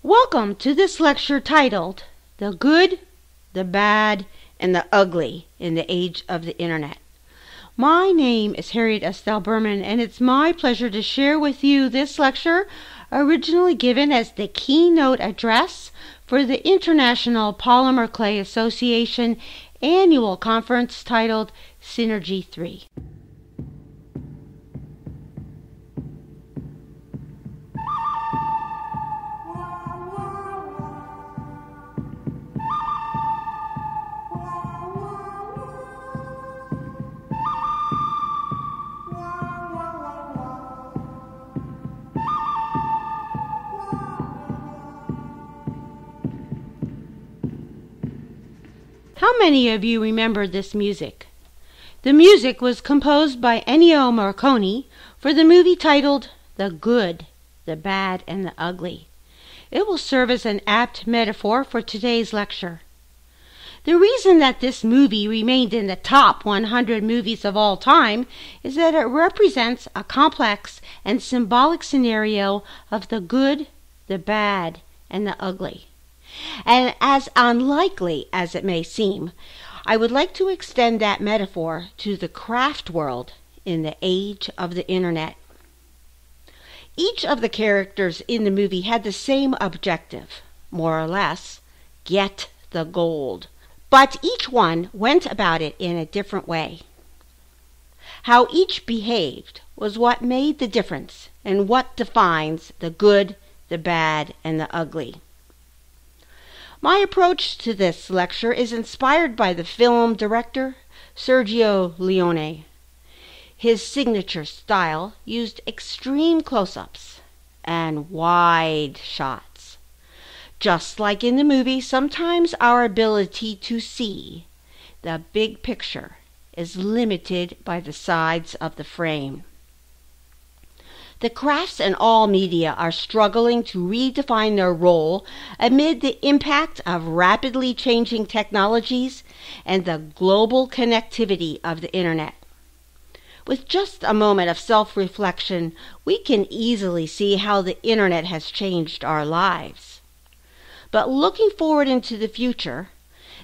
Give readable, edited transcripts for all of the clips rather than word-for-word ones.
Welcome to this lecture titled, The Good, the Bad, and the Ugly in the Age of the Internet. My name is Harriete Estel Berman, and it's my pleasure to share with you this lecture, originally given as the keynote address for the International Polymer Clay Association annual conference titled Synergy 3. How many of you remember this music? The music was composed by Ennio Morricone for the movie titled The Good, the Bad, and the Ugly. It will serve as an apt metaphor for today's lecture. The reason that this movie remained in the top 100 movies of all time is that it represents a complex and symbolic scenario of the good, the bad, and the ugly. And as unlikely as it may seem, I would like to extend that metaphor to the craft world in the age of the Internet. Each of the characters in the movie had the same objective, more or less, get the gold. But each one went about it in a different way. How each behaved was what made the difference and what defines the good, the bad, and the ugly. My approach to this lecture is inspired by the film director Sergio Leone. His signature style used extreme close-ups and wide shots. Just like in the movie, sometimes our ability to see the big picture is limited by the sides of the frame. The crafts and all media are struggling to redefine their role amid the impact of rapidly changing technologies and the global connectivity of the Internet. With just a moment of self-reflection, we can easily see how the Internet has changed our lives. But looking forward into the future,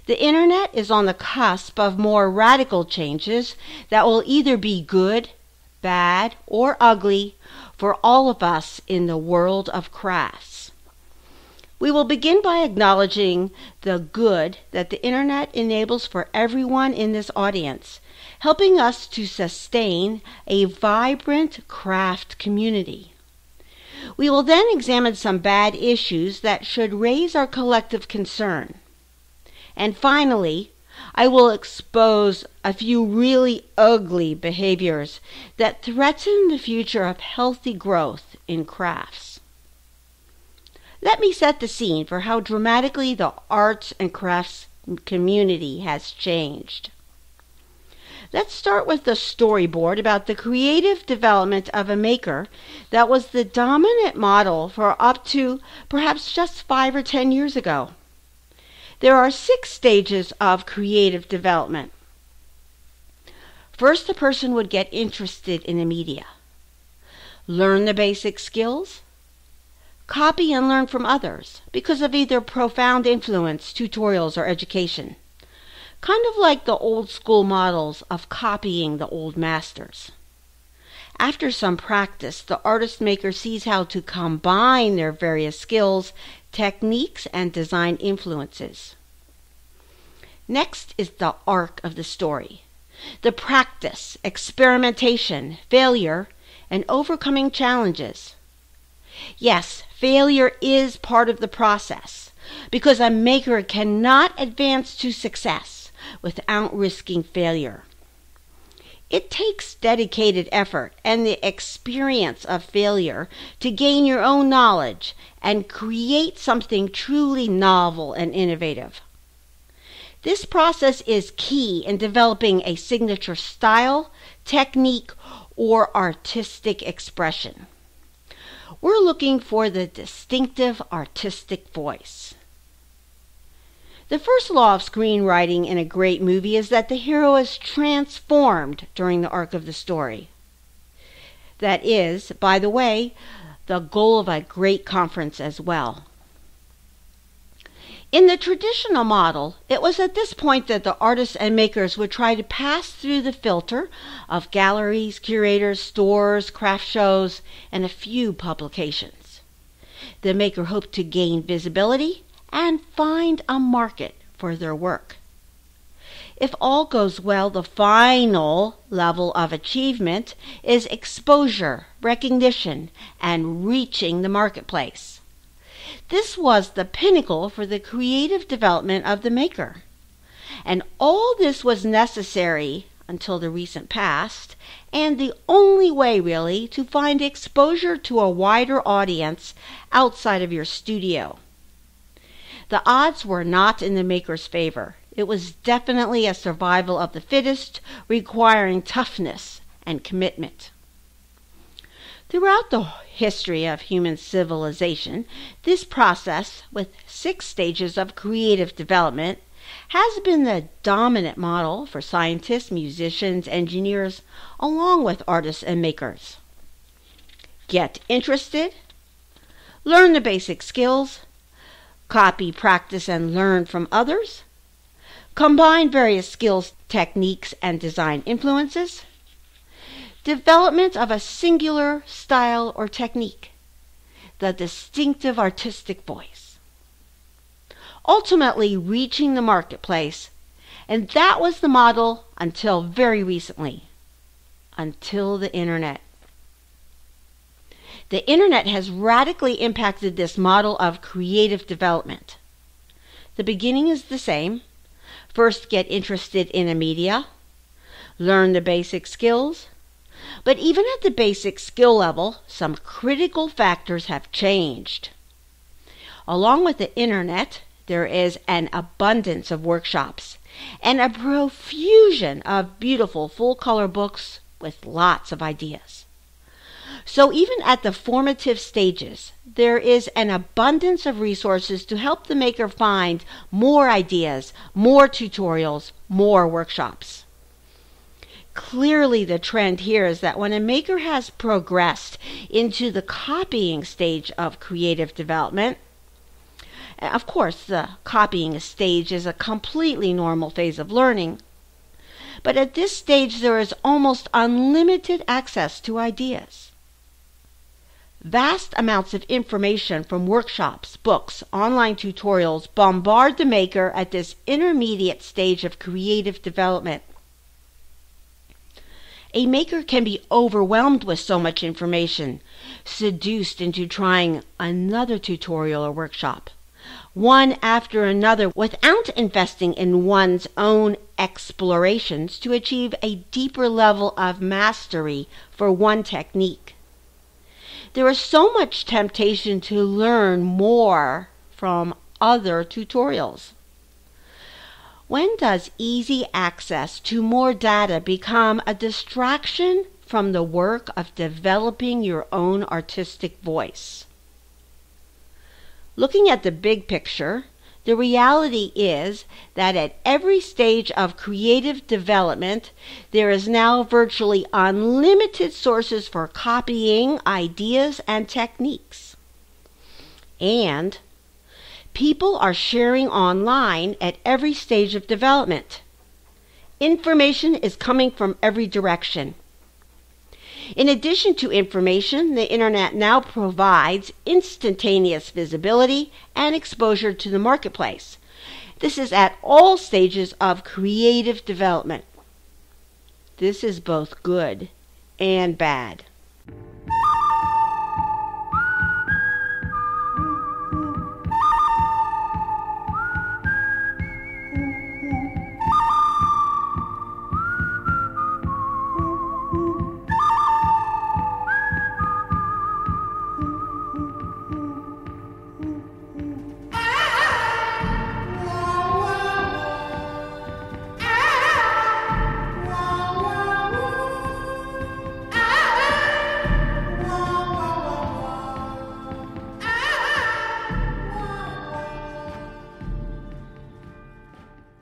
the Internet is on the cusp of more radical changes that will either be good, bad, or ugly for all of us in the world of crafts. We will begin by acknowledging the good that the Internet enables for everyone in this audience, helping us to sustain a vibrant craft community. We will then examine some bad issues that should raise our collective concern. And finally, I will expose a few really ugly behaviors that threaten the future of healthy growth in crafts. Let me set the scene for how dramatically the arts and crafts community has changed. Let's start with the storyboard about the creative development of a maker that was the dominant model for up to perhaps just 5 or 10 years ago. There are 6 stages of creative development. First, the person would get interested in the media, learn the basic skills, copy and learn from others because of either profound influence, tutorials, or education. Kind of like the old school models of copying the old masters. After some practice, the artist-maker sees how to combine their various skills, techniques, and design influences. Next is the arc of the story. The practice, experimentation, failure, and overcoming challenges. Yes, failure is part of the process, because a maker cannot advance to success without risking failure. It takes dedicated effort and the experience of failure to gain your own knowledge and create something truly novel and innovative. This process is key in developing a signature style, technique, or artistic expression. We're looking for the distinctive artistic voice. The first law of screenwriting in a great movie is that the hero is transformed during the arc of the story. That is, by the way, the goal of a great conference as well. In the traditional model, it was at this point that the artists and makers would try to pass through the filter of galleries, curators, stores, craft shows, and a few publications. The maker hoped to gain visibility and find a market for their work. If all goes well, the final level of achievement is exposure, recognition, and reaching the marketplace. This was the pinnacle for the creative development of the maker. And all this was necessary until the recent past, and the only way really to find exposure to a wider audience outside of your studio. The odds were not in the maker's favor. It was definitely a survival of the fittest, requiring toughness and commitment. Throughout the history of human civilization, this process, with 6 stages of creative development, has been the dominant model for scientists, musicians, engineers, along with artists and makers. Get interested, learn the basic skills, copy, practice, and learn from others, combine various skills, techniques, and design influences, development of a singular style or technique, the distinctive artistic voice, ultimately reaching the marketplace, and that was the model until very recently, until the internet. The internet has radically impacted this model of creative development. The beginning is the same. First, get interested in a media, learn the basic skills. But even at the basic skill level, some critical factors have changed. Along with the internet, there is an abundance of workshops and a profusion of beautiful full-color books with lots of ideas. So even at the formative stages, there is an abundance of resources to help the maker find more ideas, more tutorials, more workshops. Clearly, the trend here is that when a maker has progressed into the copying stage of creative development, of course, the copying stage is a completely normal phase of learning, but at this stage there is almost unlimited access to ideas. Vast amounts of information from workshops, books, online tutorials bombard the maker at this intermediate stage of creative development. A maker can be overwhelmed with so much information, seduced into trying another tutorial or workshop, one after another, without investing in one's own explorations to achieve a deeper level of mastery for one technique. There is so much temptation to learn more from other tutorials. When does easy access to more data become a distraction from the work of developing your own artistic voice? Looking at the big picture, the reality is that at every stage of creative development, there is now virtually unlimited sources for copying ideas and techniques. And people are sharing online at every stage of development. Information is coming from every direction. In addition to information, the internet now provides instantaneous visibility and exposure to the marketplace. This is at all stages of creative development. This is both good and bad.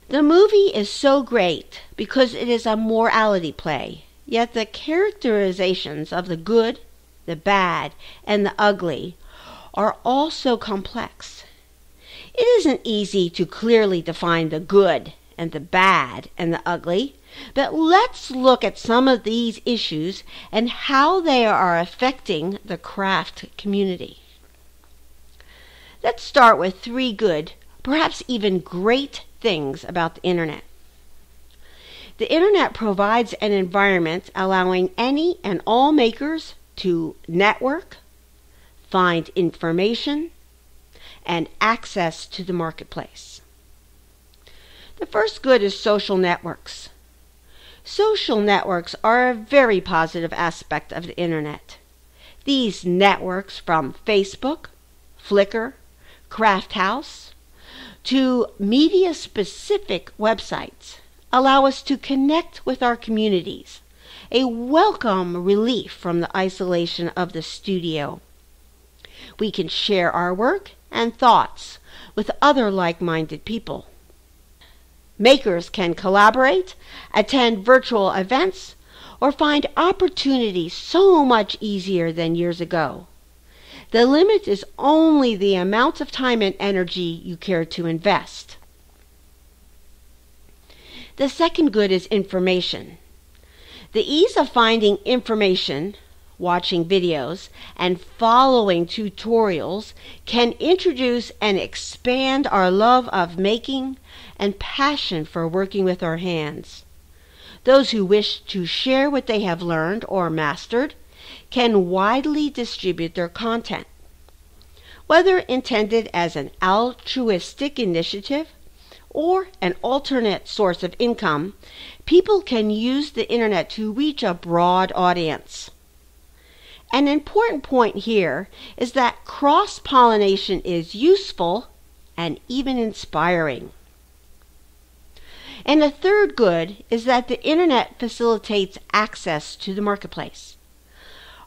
The movie is so great because it is a morality play, yet the characterizations of the good, the bad, and the ugly are all so complex. It isn't easy to clearly define the good and the bad and the ugly, but let's look at some of these issues and how they are affecting the craft community. Let's start with 3 good, perhaps even great things about the Internet. The Internet provides an environment allowing any and all makers to network, find information, and access to the marketplace. The first good is social networks. Social networks are a very positive aspect of the Internet. These networks, from Facebook, Flickr, Craft House, to media-specific websites, allow us to connect with our communities, a welcome relief from the isolation of the studio. We can share our work and thoughts with other like-minded people. Makers can collaborate, attend virtual events, or find opportunities so much easier than years ago. The limit is only the amount of time and energy you care to invest. The second good is information. The ease of finding information, watching videos, and following tutorials can introduce and expand our love of making and passion for working with our hands. Those who wish to share what they have learned or mastered can widely distribute their content. Whether intended as an altruistic initiative or an alternate source of income, people can use the Internet to reach a broad audience. An important point here is that cross-pollination is useful and even inspiring. And the third good is that the Internet facilitates access to the marketplace.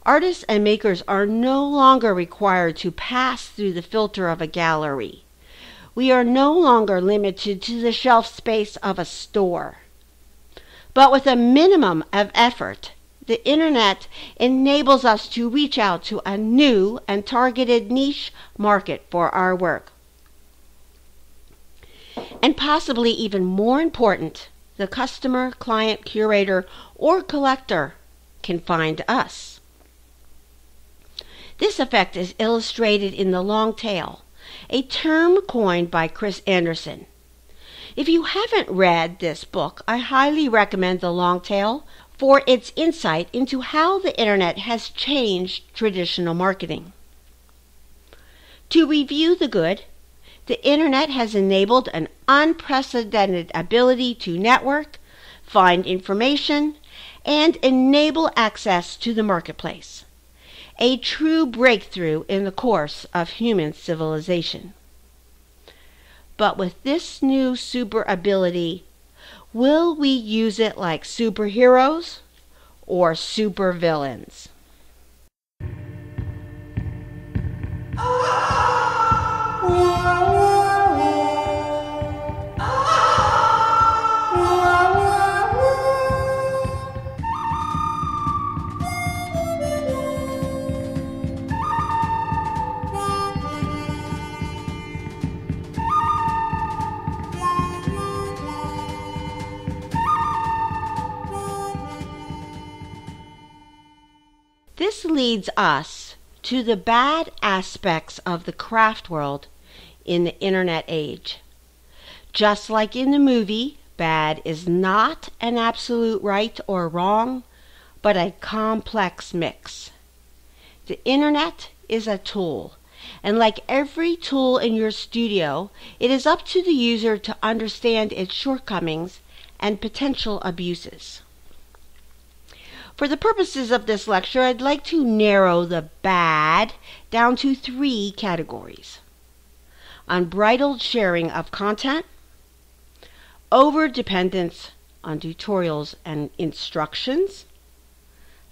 Artists and makers are no longer required to pass through the filter of a gallery. We are no longer limited to the shelf space of a store. But with a minimum of effort, the Internet enables us to reach out to a new and targeted niche market for our work. And possibly even more important, the customer, client, curator, or collector can find us. This effect is illustrated in the long tail, a term coined by Chris Anderson. If you haven't read this book, I highly recommend The Long Tail for its insight into how the Internet has changed traditional marketing. To review the good, the Internet has enabled an unprecedented ability to network, find information, and enable access to the marketplace. A true breakthrough in the course of human civilization. But with this new super ability, will we use it like superheroes or supervillains? This leads us to the bad aspects of the craft world in the Internet age. Just like in the movie, bad is not an absolute right or wrong, but a complex mix. The Internet is a tool, and like every tool in your studio, it is up to the user to understand its shortcomings and potential abuses. For the purposes of this lecture, I'd like to narrow the bad down to 3 categories: unbridled sharing of content, over-dependence on tutorials and instructions,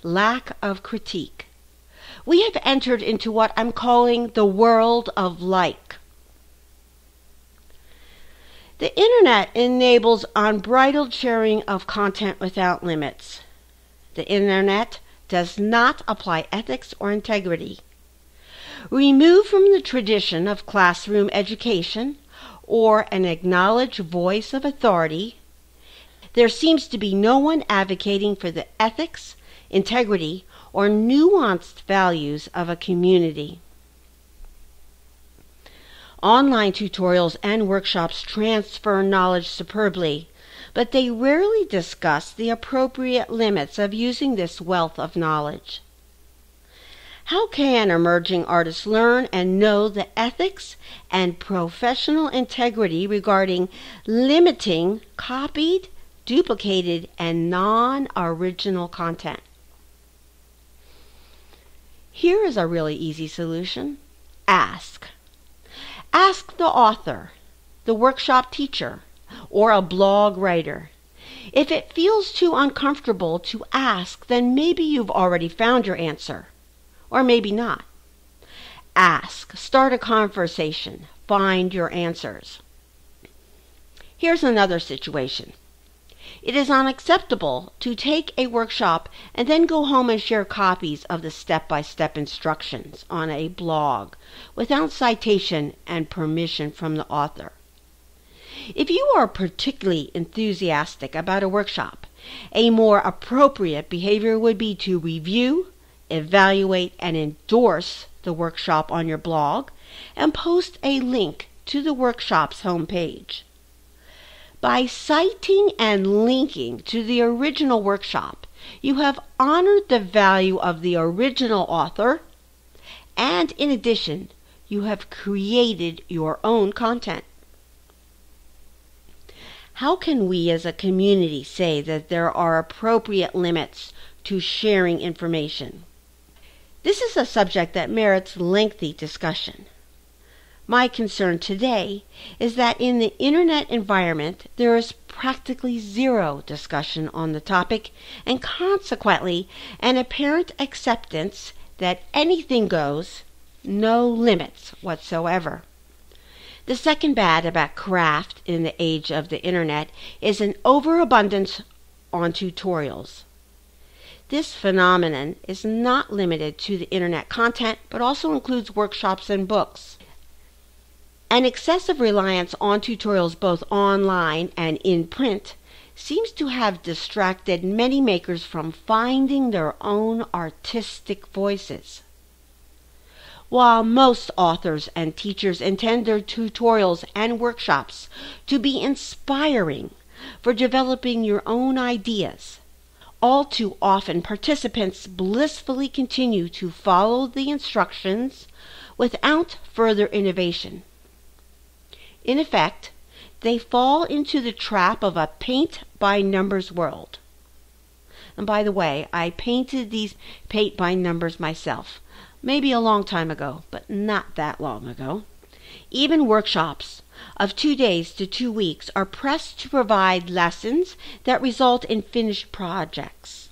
lack of critique. We have entered into what I'm calling the world of like. The Internet enables unbridled sharing of content without limits. The Internet does not apply ethics or integrity. Removed from the tradition of classroom education, or an acknowledged voice of authority, there seems to be no one advocating for the ethics, integrity, or nuanced values of a community. Online tutorials and workshops transfer knowledge superbly, but they rarely discuss the appropriate limits of using this wealth of knowledge. How can emerging artists learn and know the ethics and professional integrity regarding limiting copied, duplicated, and non-original content? Here is a really easy solution. Ask. Ask the author, the workshop teacher, or a blog writer. If it feels too uncomfortable to ask, then maybe you've already found your answer, or maybe not. Ask, start a conversation, find your answers. Here's another situation. It is unacceptable to take a workshop and then go home and share copies of the step-by-step instructions on a blog without citation and permission from the author. If you are particularly enthusiastic about a workshop, a more appropriate behavior would be to review, evaluate, and endorse the workshop on your blog and post a link to the workshop's homepage. By citing and linking to the original workshop, you have honored the value of the original author, and in addition, you have created your own content. How can we as a community say that there are appropriate limits to sharing information? This is a subject that merits lengthy discussion. My concern today is that in the internet environment, there is practically zero discussion on the topic, and consequently, an apparent acceptance that anything goes, no limits whatsoever. The second bad about craft in the age of the internet is an overabundance on tutorials. This phenomenon is not limited to the internet content, but also includes workshops and books. An excessive reliance on tutorials both online and in print seems to have distracted many makers from finding their own artistic voices. While most authors and teachers intend their tutorials and workshops to be inspiring for developing your own ideas, all too often participants blissfully continue to follow the instructions without further innovation. In effect, they fall into the trap of a paint-by-numbers world. And by the way, I painted these paint-by-numbers myself, maybe a long time ago, but not that long ago. Even workshops of 2 days to 2 weeks are pressed to provide lessons that result in finished projects.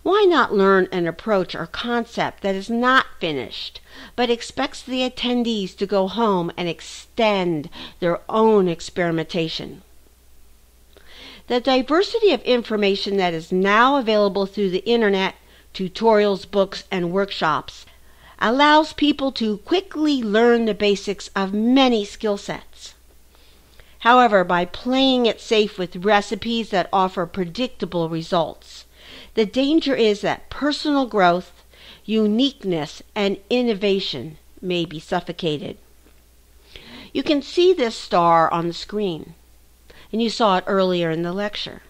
Why not learn an approach or concept that is not finished, but expects the attendees to go home and extend their own experimentation? The diversity of information that is now available through the internet, tutorials, books, and workshops allows people to quickly learn the basics of many skill sets. However, by playing it safe with recipes that offer predictable results, the danger is that personal growth, uniqueness, and innovation may be suffocated. You can see this star on the screen, and you saw it earlier in the lecture.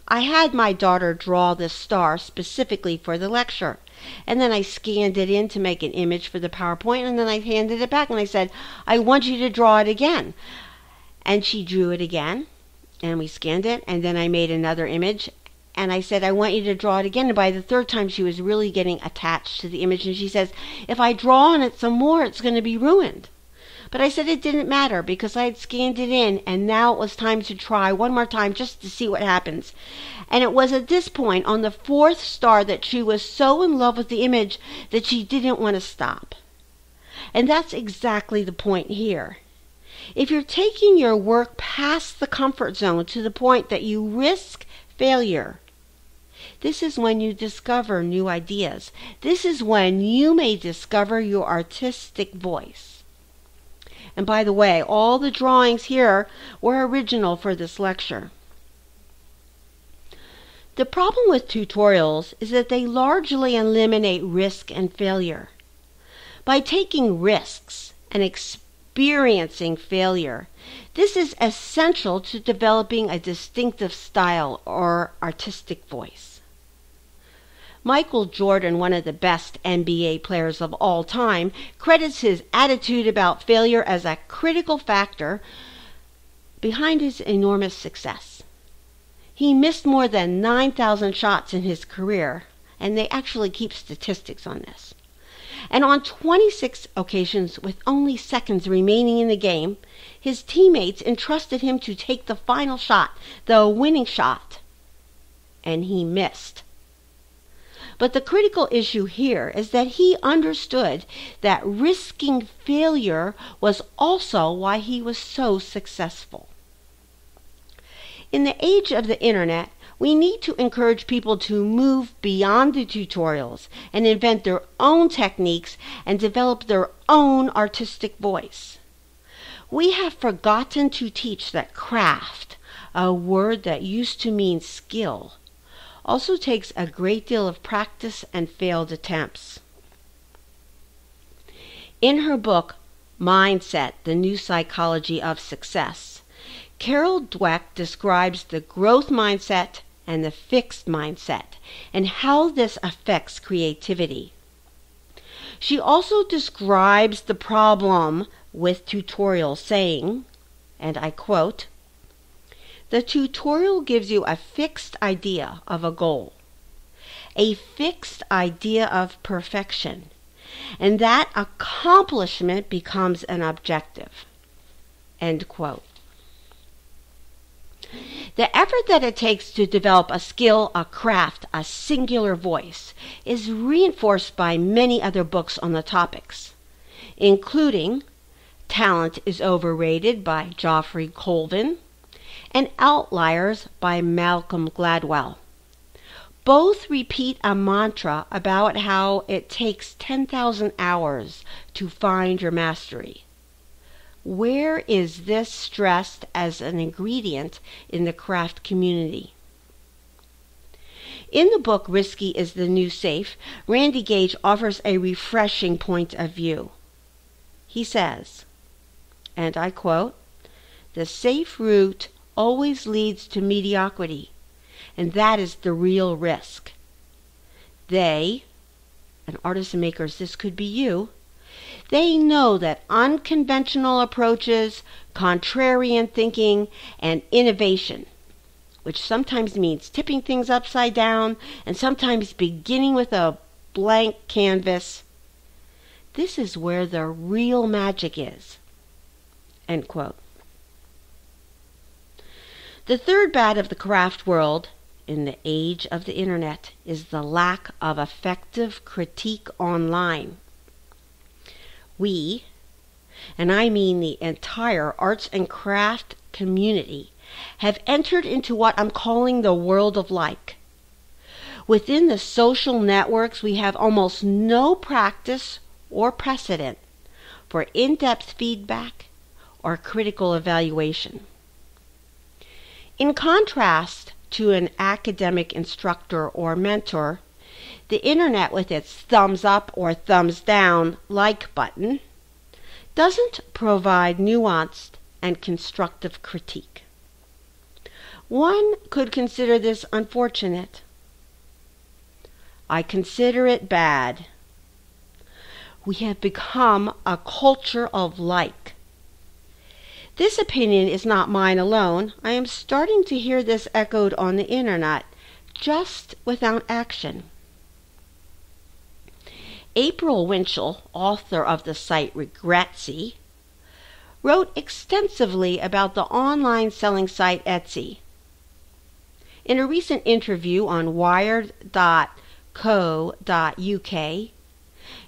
I had my daughter draw this star specifically for the lecture, and then I scanned it in to make an image for the PowerPoint, and then I handed it back and I said, I want you to draw it again. And she drew it again, and we scanned it, and then I made another image, and I said, I want you to draw it again. And by the third time, she was really getting attached to the image, and she says, if I draw on it some more, it's going to be ruined. But I said it didn't matter because I had scanned it in, and now it was time to try one more time just to see what happens. And it was at this point, on the fourth star, that she was so in love with the image that she didn't want to stop. And that's exactly the point here. If you're taking your work past the comfort zone to the point that you risk failure, this is when you discover new ideas. This is when you may discover your artistic voice. And by the way, all the drawings here were original for this lecture. The problem with tutorials is that they largely eliminate risk and failure. By taking risks and experiencing failure, this is essential to developing a distinctive style or artistic voice. Michael Jordan, one of the best NBA players of all time, credits his attitude about failure as a critical factor behind his enormous success. He missed more than 9,000 shots in his career, and they actually keep statistics on this. And on 26 occasions, with only seconds remaining in the game, his teammates entrusted him to take the final shot, the winning shot, and he missed. But the critical issue here is that he understood that risking failure was also why he was so successful. In the age of the internet, we need to encourage people to move beyond the tutorials and invent their own techniques and develop their own artistic voice. We have forgotten to teach that craft, a word that used to mean skill, also takes a great deal of practice and failed attempts. In her book, Mindset, The New Psychology of Success, Carol Dweck describes the growth mindset and the fixed mindset and how this affects creativity. She also describes the problem with tutorials, saying, and I quote, "The tutorial gives you a fixed idea of a goal, a fixed idea of perfection, and that accomplishment becomes an objective." End quote. The effort that it takes to develop a skill, a craft, a singular voice is reinforced by many other books on the topics, including Talent is Overrated by Geoffrey Colvin and Outliers by Malcolm Gladwell. Both repeat a mantra about how it takes 10,000 hours to find your mastery. Where is this stressed as an ingredient in the craft community? In the book Risky is the New Safe, Randy Gage offers a refreshing point of view. He says, and I quote, "The safe route always leads to mediocrity, and that is the real risk. They, and artists and makers, this could be you, they know that unconventional approaches, contrarian thinking, and innovation, which sometimes means tipping things upside down and sometimes beginning with a blank canvas, this is where the real magic is." End quote. The third bad of the craft world in the age of the internet is the lack of effective critique online. We, and I mean the entire arts and craft community, have entered into what I'm calling the world of like. Within the social networks, we have almost no practice or precedent for in-depth feedback or critical evaluation. In contrast to an academic instructor or mentor, the internet, with its thumbs up or thumbs down like button, doesn't provide nuanced and constructive critique. One could consider this unfortunate. I consider it bad. We have become a culture of like. This opinion is not mine alone. I am starting to hear this echoed on the internet, just without action. April Winchell, author of the site Regretsy, wrote extensively about the online selling site Etsy. In a recent interview on wired.co.uk,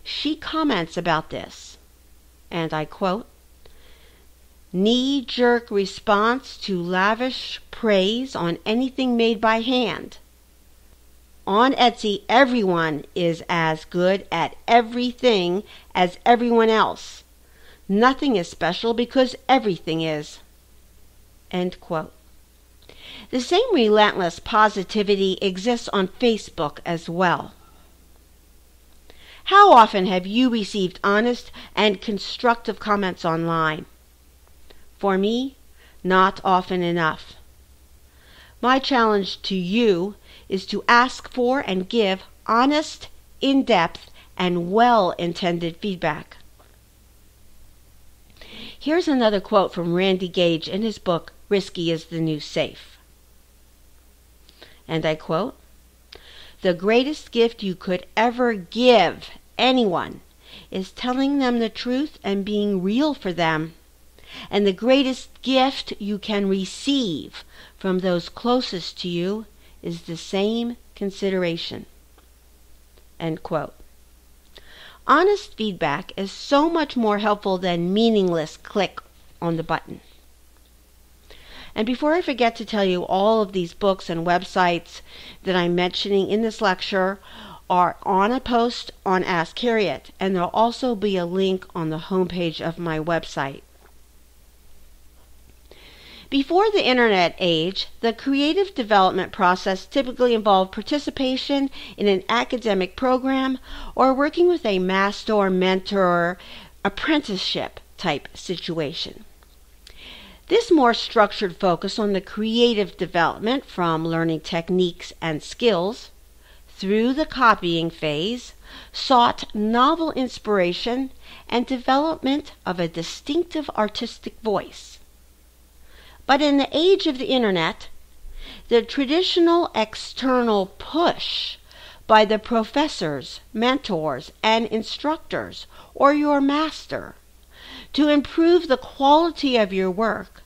she comments about this, and I quote, "Knee-jerk response to lavish praise on anything made by hand. On Etsy, everyone is as good at everything as everyone else. Nothing is special because everything is." End quote. The same relentless positivity exists on Facebook as well. How often have you received honest and constructive comments online? For me, not often enough. My challenge to you is to ask for and give honest, in-depth, and well-intended feedback. Here's another quote from Randy Gage in his book, Risky is the New Safe. And I quote, "The greatest gift you could ever give anyone is telling them the truth and being real for them. And the greatest gift you can receive from those closest to you is the same consideration." End quote. Honest feedback is so much more helpful than meaningless click on the button. And before I forget to tell you, all of these books and websites that I'm mentioning in this lecture are on a post on Ask Harriet, and there'll also be a link on the homepage of my website. Before the internet age, the creative development process typically involved participation in an academic program or working with a master or mentor apprenticeship type situation. This more structured focus on the creative development, from learning techniques and skills through the copying phase, sought novel inspiration and development of a distinctive artistic voice. But in the age of the internet, the traditional external push by the professors, mentors, and instructors, or your master, to improve the quality of your work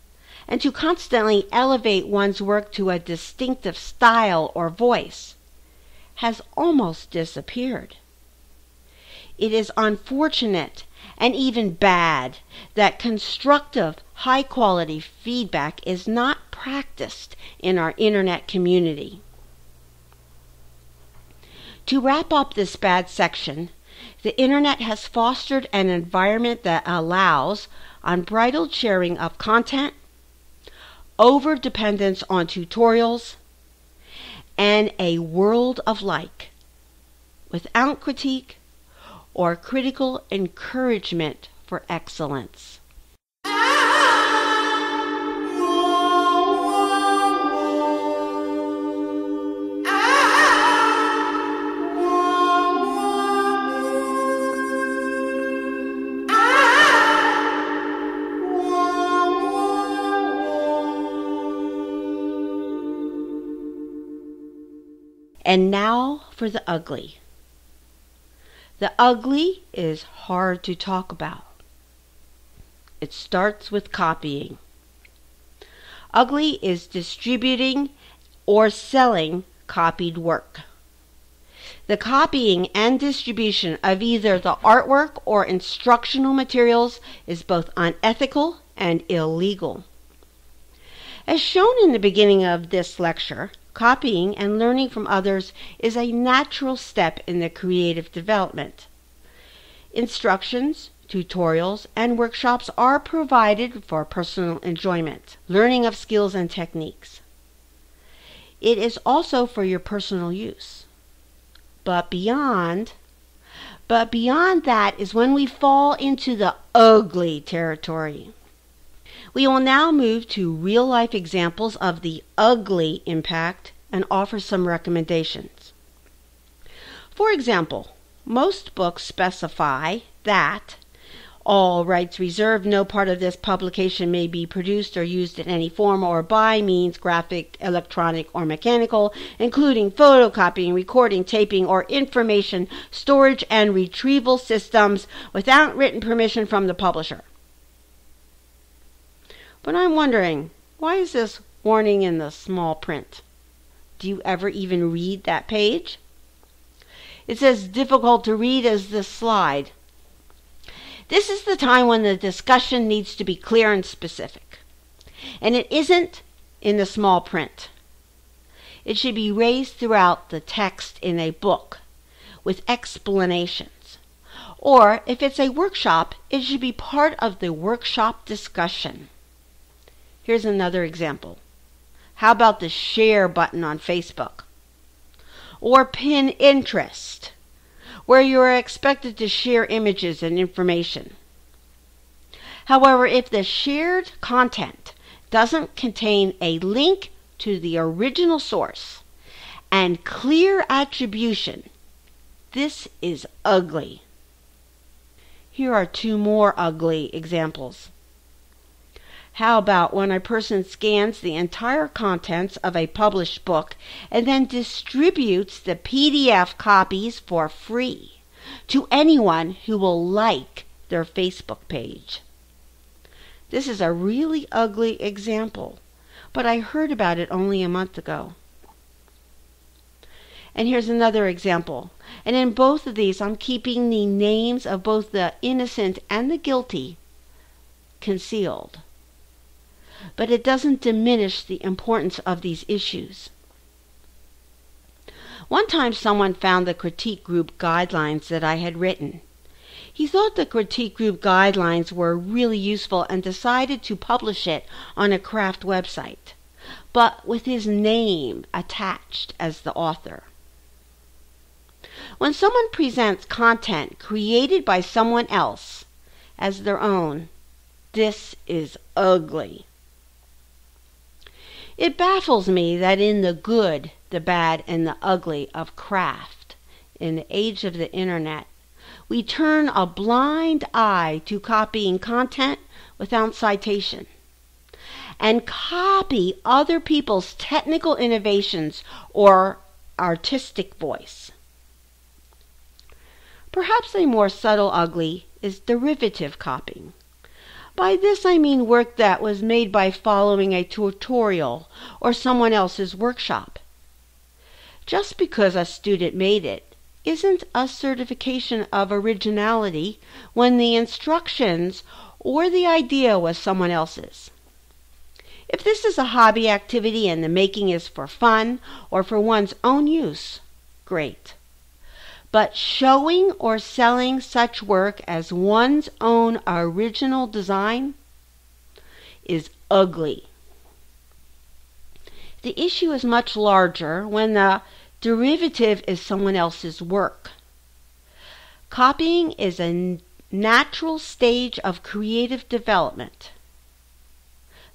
and to constantly elevate one's work to a distinctive style or voice, has almost disappeared. It is unfortunate and even bad that constructive, high-quality feedback is not practiced in our internet community. To wrap up this bad section, the internet has fostered an environment that allows unbridled sharing of content, over-dependence on tutorials, and a world of like, without critique or critical encouragement for excellence. And now for the ugly. The ugly is hard to talk about. It starts with copying. Ugly is distributing or selling copied work. The copying and distribution of either the artwork or instructional materials is both unethical and illegal. As shown in the beginning of this lecture, copying and learning from others is a natural step in the creative development. Instructions, tutorials, and workshops are provided for personal enjoyment, learning of skills and techniques. It is also for your personal use. But beyond that is when we fall into the ugly territory. We will now move to real-life examples of the ugly impact and offer some recommendations. For example, most books specify that all rights reserved, no part of this publication may be produced or used in any form or by means graphic, electronic, or mechanical, including photocopying, recording, taping, or information storage and retrieval systems without written permission from the publisher. But I'm wondering, why is this warning in the small print? Do you ever even read that page? It's as difficult to read as this slide. This is the time when the discussion needs to be clear and specific. And it isn't in the small print. It should be raised throughout the text in a book with explanations, Or if it's a workshop, it should be part of the workshop discussion. Here's another example. How about the share button on Facebook? Or pin interest, where you are expected to share images and information. However, if the shared content doesn't contain a link to the original source and clear attribution, this is ugly. Here are two more ugly examples. How about when a person scans the entire contents of a published book and then distributes the PDF copies for free to anyone who will like their Facebook page? This is a really ugly example, but I heard about it only a month ago. And here's another example. And in both of these, I'm keeping the names of both the innocent and the guilty concealed. But it doesn't diminish the importance of these issues. One time someone found the critique group guidelines that I had written. He thought the critique group guidelines were really useful and decided to publish it on a craft website, but with his name attached as the author. When someone presents content created by someone else as their own, this is ugly. It baffles me that in the good, the bad, and the ugly of craft, in the age of the internet, we turn a blind eye to copying content without citation and copy other people's technical innovations or artistic voice. Perhaps a more subtle ugly is derivative copying. By this I mean work that was made by following a tutorial or someone else's workshop. Just because a student made it isn't a certification of originality when the instructions or the idea was someone else's. If this is a hobby activity and the making is for fun or for one's own use, great. But showing or selling such work as one's own original design is ugly. The issue is much larger when the derivative is someone else's work. Copying is a natural stage of creative development,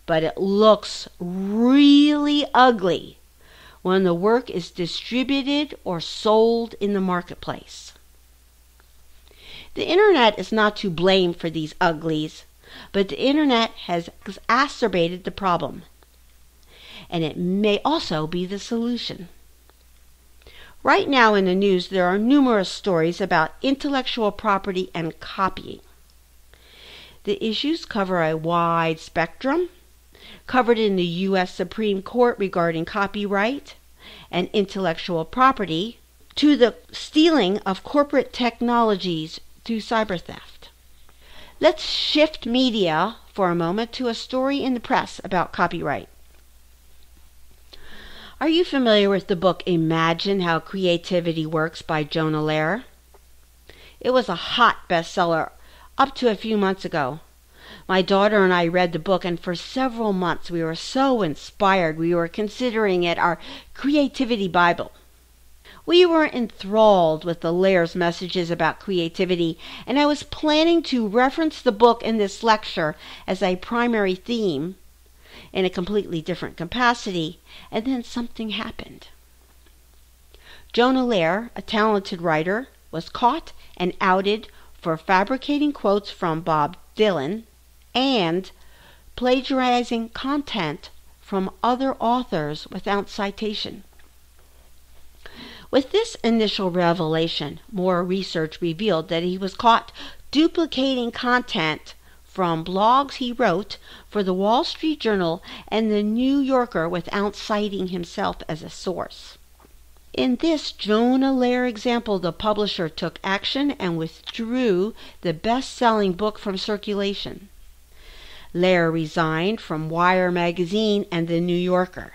but it looks really ugly when the work is distributed or sold in the marketplace. The internet is not to blame for these uglies, but the internet has exacerbated the problem, and it may also be the solution. Right now in the news there are numerous stories about intellectual property and copying. The issues cover a wide spectrum, covered in the U.S. Supreme Court regarding copyright and intellectual property, to the stealing of corporate technologies through cyber theft. Let's shift media for a moment to a story in the press about copyright. Are you familiar with the book Imagine How Creativity Works by Jonah Lehrer? It was a hot bestseller up to a few months ago. My daughter and I read the book, and for several months we were so inspired we were considering it our creativity Bible. We were enthralled with the Lehrer's messages about creativity, and I was planning to reference the book in this lecture as a primary theme in a completely different capacity, and then something happened. Jonah Lehrer, a talented writer, was caught and outed for fabricating quotes from Bob Dylan and plagiarizing content from other authors without citation. With this initial revelation, more research revealed that he was caught duplicating content from blogs he wrote for the Wall Street Journal and the New Yorker without citing himself as a source. In this Jonah Lehrer example, the publisher took action and withdrew the best-selling book from circulation. Lehrer resigned from Wire magazine and the New Yorker.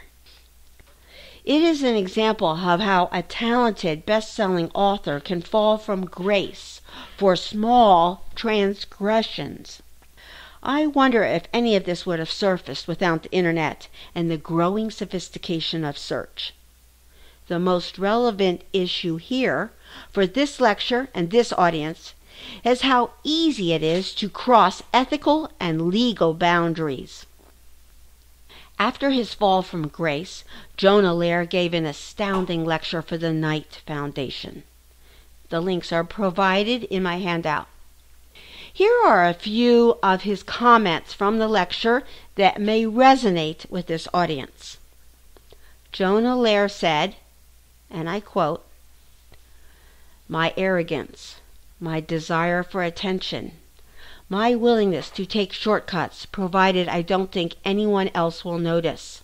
It is an example of how a talented best-selling author can fall from grace for small transgressions. I wonder if any of this would have surfaced without the internet and the growing sophistication of search. The most relevant issue here for this lecture and this audience is how easy it is to cross ethical and legal boundaries. After his fall from grace, Jonah Lehrer gave an astounding lecture for the Knight Foundation. The links are provided in my handout. Here are a few of his comments from the lecture that may resonate with this audience. Jonah Lehrer said, and I quote, "My arrogance, my desire for attention, my willingness to take shortcuts provided I don't think anyone else will notice,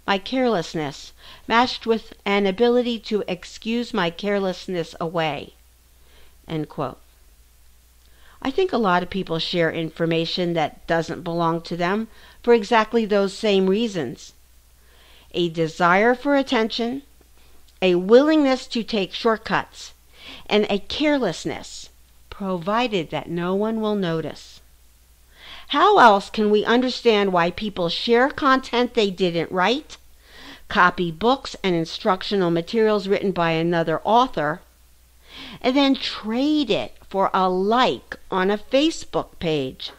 my carelessness matched with an ability to excuse my carelessness away." End quote. I think a lot of people share information that doesn't belong to them for exactly those same reasons. A desire for attention, a willingness to take shortcuts, and a carelessness, provided that no one will notice. How else can we understand why people share content they didn't write, copy books and instructional materials written by another author, and then trade it for a like on a Facebook page?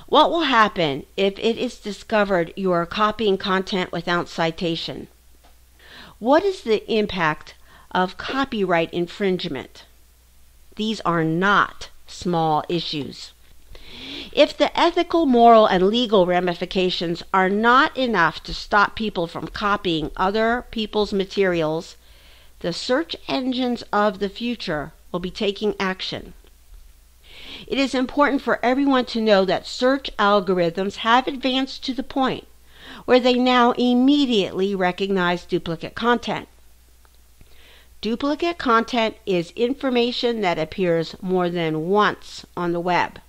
What will happen if it is discovered you are copying content without citation? What is the impact of copyright infringement? These are not small issues. If the ethical, moral, and legal ramifications are not enough to stop people from copying other people's materials, the search engines of the future will be taking action. It is important for everyone to know that search algorithms have advanced to the point where they now immediately recognize duplicate content. Duplicate content is information that appears more than once on the web.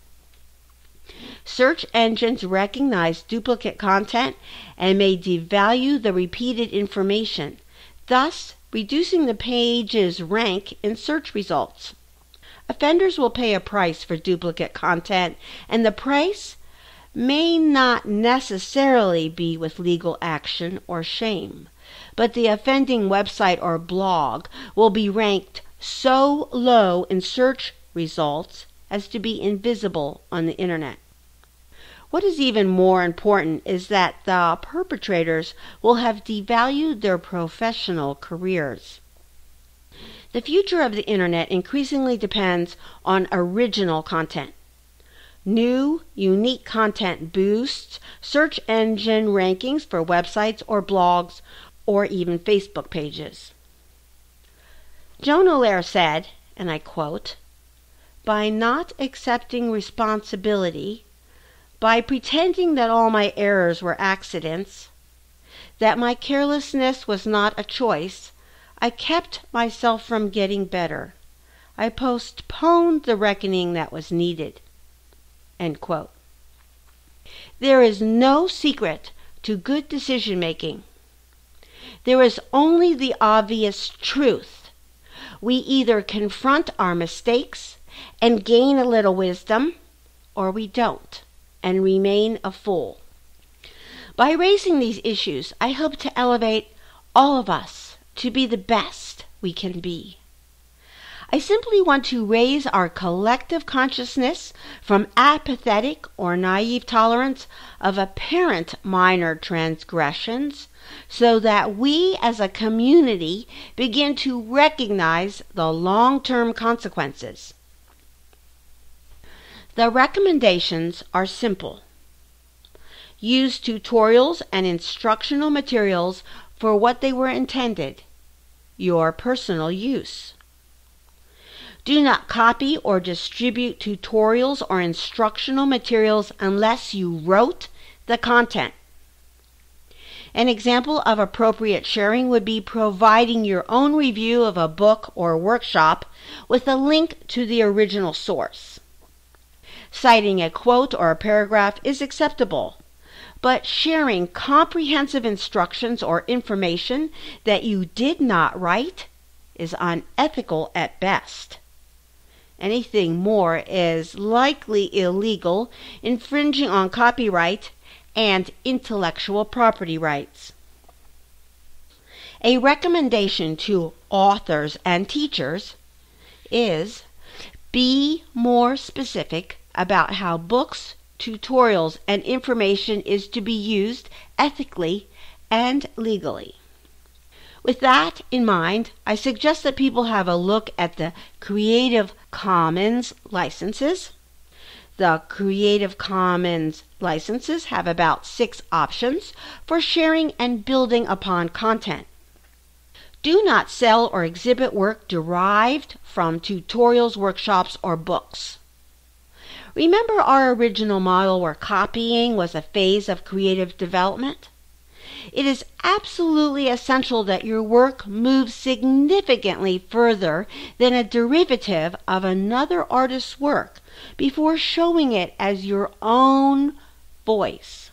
Search engines recognize duplicate content and may devalue the repeated information, thus reducing the page's rank in search results. Offenders will pay a price for duplicate content, and the price may not necessarily be with legal action or shame, but the offending website or blog will be ranked so low in search results as to be invisible on the internet. What is even more important is that the perpetrators will have devalued their professional careers. The future of the internet increasingly depends on original content. New, unique content boosts search engine rankings for websites or blogs or even Facebook pages. Jonah Lehrer said, and I quote, "By not accepting responsibility, by pretending that all my errors were accidents, that my carelessness was not a choice, I kept myself from getting better. I postponed the reckoning that was needed." End quote. There is no secret to good decision making. There is only the obvious truth. We either confront our mistakes and gain a little wisdom, or we don't and remain a fool. By raising these issues, I hope to elevate all of us to be the best we can be. I simply want to raise our collective consciousness from apathetic or naive tolerance of apparent minor transgressions so that we as a community begin to recognize the long-term consequences. The recommendations are simple. Use tutorials and instructional materials for what they were intended, your personal use. Do not copy or distribute tutorials or instructional materials unless you wrote the content. An example of appropriate sharing would be providing your own review of a book or workshop with a link to the original source. Citing a quote or a paragraph is acceptable, but sharing comprehensive instructions or information that you did not write is unethical at best. Anything more is likely illegal, infringing on copyright and intellectual property rights. A recommendation to authors and teachers is be more specific about how books, tutorials, and information is to be used ethically and legally. With that in mind, I suggest that people have a look at the Creative Commons licenses. The Creative Commons licenses have about 6 options for sharing and building upon content. Do not sell or exhibit work derived from tutorials, workshops, or books. Remember our original model where copying was a phase of creative development? It is absolutely essential that your work moves significantly further than a derivative of another artist's work before showing it as your own voice.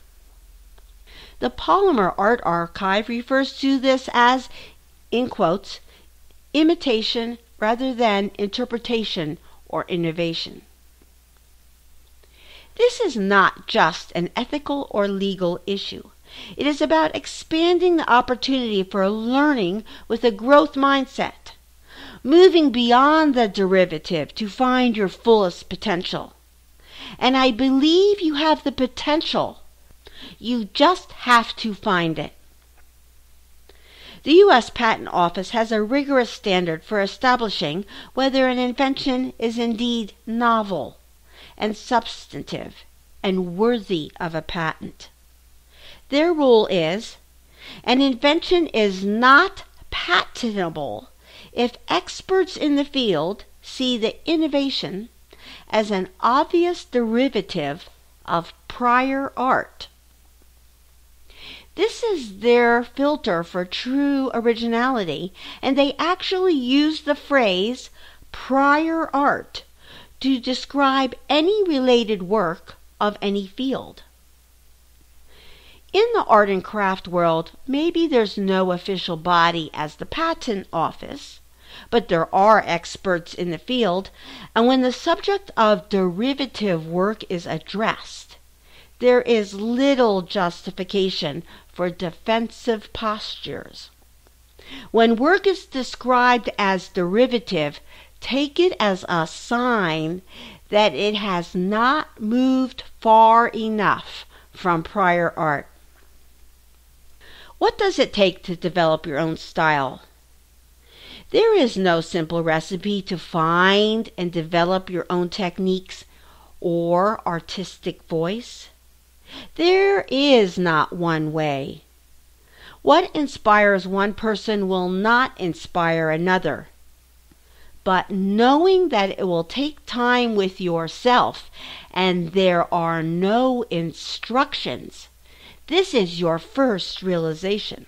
The Polymer Art Archive refers to this as, in quotes, imitation rather than interpretation or innovation. This is not just an ethical or legal issue. It is about expanding the opportunity for learning with a growth mindset, moving beyond the derivative to find your fullest potential. And I believe you have the potential. You just have to find it. The U.S. Patent Office has a rigorous standard for establishing whether an invention is indeed novel and substantive and worthy of a patent. Their rule is, an invention is not patentable if experts in the field see the innovation as an obvious derivative of prior art. This is their filter for true originality, and they actually use the phrase prior art to describe any related work of any field. In the art and craft world, maybe there's no official body as the Patent Office, but there are experts in the field, and when the subject of derivative work is addressed, there is little justification for defensive postures. When work is described as derivative, take it as a sign that it has not moved far enough from prior art. What does it take to develop your own style? There is no simple recipe to find and develop your own techniques or artistic voice. There is not one way. What inspires one person will not inspire another. But knowing that it will take time with yourself and there are no instructions, this is your first realization.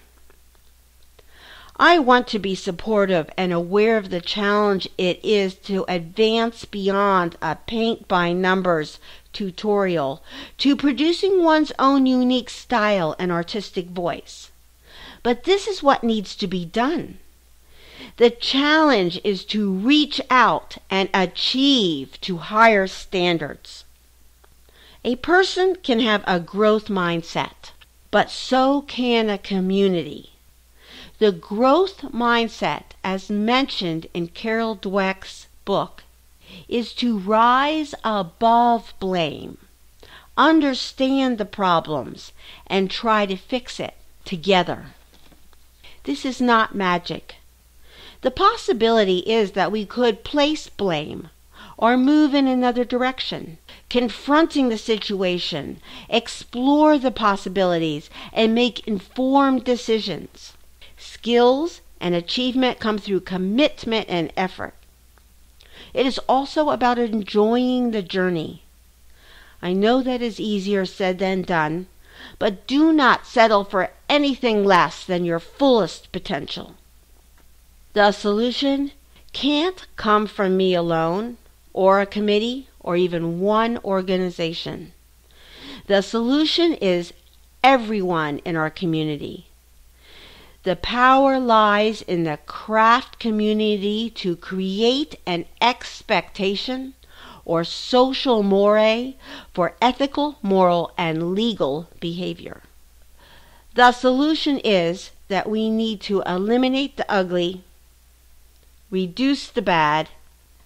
I want to be supportive and aware of the challenge it is to advance beyond a paint-by-numbers tutorial to producing one's own unique style and artistic voice. But this is what needs to be done. The challenge is to reach out and achieve to higher standards. A person can have a growth mindset, but so can a community. The growth mindset, as mentioned in Carol Dweck's book, is to rise above blame, understand the problems, and try to fix it together. This is not magic. The possibility is that we could place blame or move in another direction, confronting the situation, explore the possibilities, and make informed decisions. Skills and achievement come through commitment and effort. It is also about enjoying the journey. I know that is easier said than done, but do not settle for anything less than your fullest potential. The solution can't come from me alone, or a committee, or even one organization. The solution is everyone in our community. The power lies in the craft community to create an expectation or social mores for ethical, moral, and legal behavior. The solution is that we need to eliminate the ugly, reduce the bad,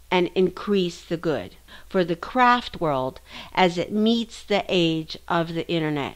and increase the good for the craft world as it meets the age of the internet.